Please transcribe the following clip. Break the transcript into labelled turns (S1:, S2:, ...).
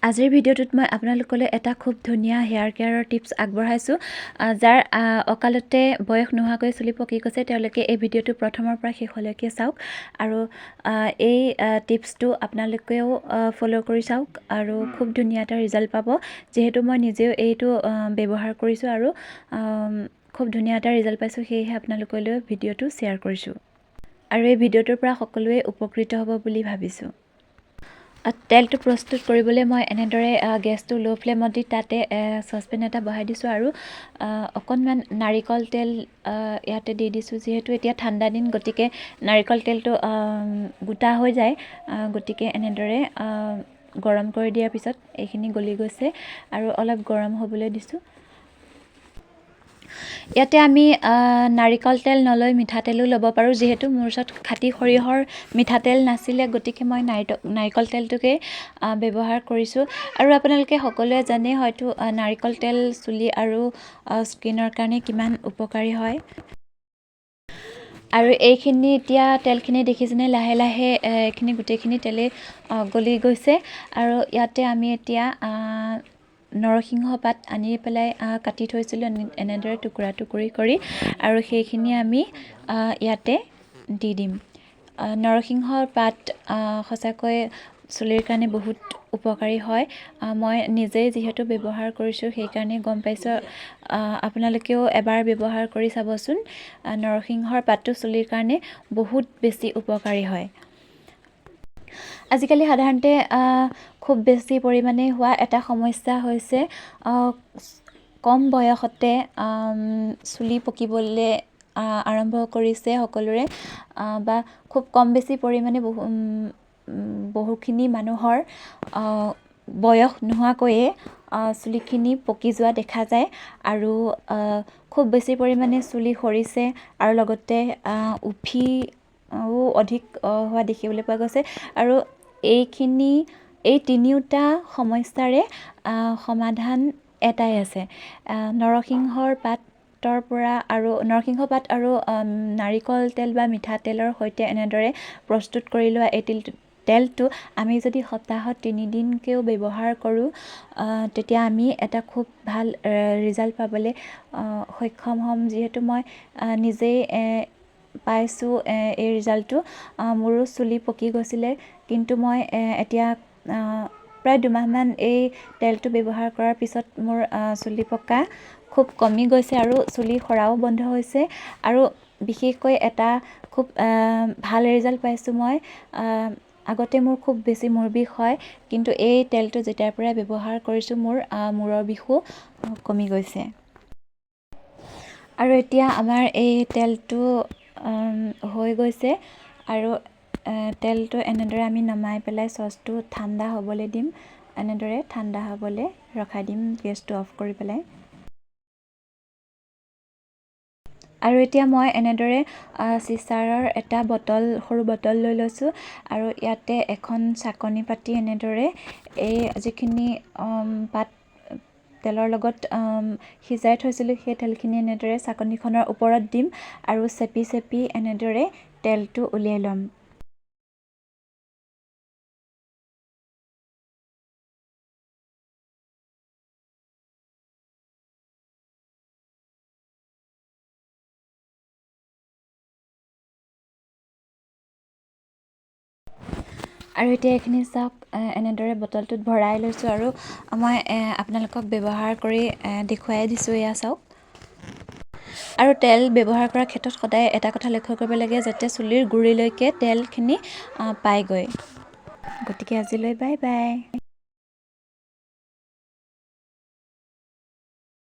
S1: আজিৰ ভিডিঅ'টোত মই আপোনালোকলৈ এটা খুব ধুনীয়া হেয়াৰ কেয়াৰৰ টিপছ আগবঢ়াইছোঁ। যাৰ অকালতে বয়স নোহোৱাকৈ চুলি পকি গৈছে তেওঁলোকে এই ভিডিঅ'টো প্ৰথমৰ পৰা শেষলৈকে চাওক আৰু এই টিপছটো আপোনালোকেও ফ'ল' কৰি চাওক আৰু খুব ধুনীয়া এটা ৰিজাল্ট পাব। যিহেতু মই নিজেও এইটো ব্যৱহাৰ কৰিছোঁ আৰু খুব ধুনীয়া এটা ৰিজাল্ট পাইছোঁ, সেয়েহে আপোনালোকলৈ ভিডিঅ'টো শ্বেয়াৰ কৰিছোঁ আৰু এই ভিডিঅ'টোৰ পৰা সকলোৱে উপকৃত হ'ব বুলি ভাবিছোঁ। তেলটো প্ৰস্তুত কৰিবলৈ মই এনেদৰে গেছটো ল' ফ্লেমত দি তাতে চচপেন এটা বহাই দিছোঁ আৰু অকণমান নাৰিকল তেল ইয়াতে দি দিছোঁ। যিহেতু এতিয়া ঠাণ্ডা দিন, গতিকে নাৰিকল তেলটো গোটা হৈ যায়, গতিকে এনেদৰে গৰম কৰি দিয়াৰ পিছত এইখিনি গলি গৈছে আৰু অলপ গৰম হ'বলৈ দিছোঁ। ইয়াতে আমি নাৰিকল তেল নলৈ মিঠাতেলো ল'ব পাৰোঁ। যিহেতু মোৰ ওচৰত খাটি সৰিয়হৰ মিঠাতেল নাছিলে, গতিকে মই নাৰিকল তেলটোকে ব্যৱহাৰ কৰিছোঁ। আৰু আপোনালোকে সকলোৱে জানে হয়তো নাৰিকল তেল চুলি আৰু স্কিনৰ কাৰণে কিমান উপকাৰী হয়। আৰু এইখিনি এতিয়া তেলখিনি দেখিছেনে, লাহে লাহে এইখিনি গোটেইখিনি তেলেই গলি গৈছে। আৰু ইয়াতে আমি এতিয়া নৰসিংহ পাত আনি পেলাই কাটি থৈছিলোঁ এনেদৰে টুকুৰা টুকুৰি কৰি, আৰু সেইখিনি আমি ইয়াতে দি দিম। নৰসিংহৰ পাত সঁচাকৈ চুলিৰ কাৰণে বহুত উপকাৰী হয়। মই নিজেই যিহেতু ব্যৱহাৰ কৰিছোঁ সেইকাৰণে গম পাইছোঁ। আপোনালোকেও এবাৰ ব্যৱহাৰ কৰি চাবচোন। নৰসিংহৰ পাতটো চুলিৰ কাৰণে বহুত বেছি উপকাৰী হয়। আজিকালি সাধাৰণতে খুব বেছি পৰিমাণে হোৱা এটা সমস্যা হৈছে কম বয়সতে চুলি পকিবলৈ আৰম্ভ কৰিছে সকলোৰে, বা খুব কম বেছি পৰিমাণে বহুখিনি মানুহৰ বয়স নোহোৱাকৈয়ে চুলিখিনি পকি যোৱা দেখা যায় আৰু খুব বেছি পৰিমাণে চুলি সৰিছে আৰু লগতে উফিও অধিক হোৱা দেখিবলৈ পোৱা গৈছে। আৰু এই তিনিওটা সমস্যাৰে সমাধান এটাই আছে। নৰসিংহ পাত আৰু নাৰিকল তেল বা মিঠাতেলৰ সৈতে এনেদৰে প্ৰস্তুত কৰি লোৱা এই তেলটো আমি যদি সপ্তাহত 3 দিনকৈও ব্যৱহাৰ কৰোঁ, তেতিয়া আমি এটা খুব ভাল ৰিজাল্ট পাবলৈ সক্ষম হ'ম। যিহেতু মই নিজেই পাইছোঁ এই ৰিজাল্টটো। মোৰো চুলি পকি গৈছিলে, কিন্তু মই এতিয়া প্ৰায় 2 মাহমান এই তেলটো ব্যৱহাৰ কৰাৰ পিছত মোৰ চুলি পকা খুব কমি গৈছে আৰু চুলি সৰাও বন্ধ হৈছে। আৰু বিশেষকৈ এটা খুব ভাল ৰিজাল্ট পাইছোঁ মই। আগতে মোৰ খুব বেছি মূৰ বিষ হয়, কিন্তু এই তেলটো যেতিয়াৰ পৰা ব্যৱহাৰ কৰিছোঁ মোৰ মূৰৰ বিষো কমি গৈছে। আৰু এতিয়া আমাৰ এই তেলটো হৈ গৈছে আৰু তেলটো এনেদৰে আমি নমাই পেলাই চচটো ঠাণ্ডা হ'বলৈ দিম। এনেদৰে ঠাণ্ডা হ'বলৈ ৰখাই দিম গেছটো অফ কৰি পেলাই। আৰু এতিয়া মই এনেদৰে চিচাৰৰ এটা সৰু বটল লৈ লৈছোঁ আৰু ইয়াতে এখন চাকনি পাতি এনেদৰে এই যিখিনি পাত তেলৰ লগত সিজাই থৈছিলোঁ সেই তেলখিনি এনেদৰে চাকনিখনৰ ওপৰত দিম আৰু চেপি চেপি এনেদৰে তেলটো উলিয়াই ল'ম। আৰু এতিয়া এইখিনি চাওক, এনেদৰে বটলটোত ভৰাই লৈছোঁ আৰু মই আপোনালোকক ব্যৱহাৰ কৰি দেখুৱাই দিছোঁ। এয়া চাওক। আৰু তেল ব্যৱহাৰ কৰাৰ ক্ষেত্ৰত সদায় এটা কথা লক্ষ্য কৰিব লাগে, যাতে চুলিৰ গুৰিলৈকে তেলখিনি পায়গৈ। গতিকে আজিলৈ বাই বাই।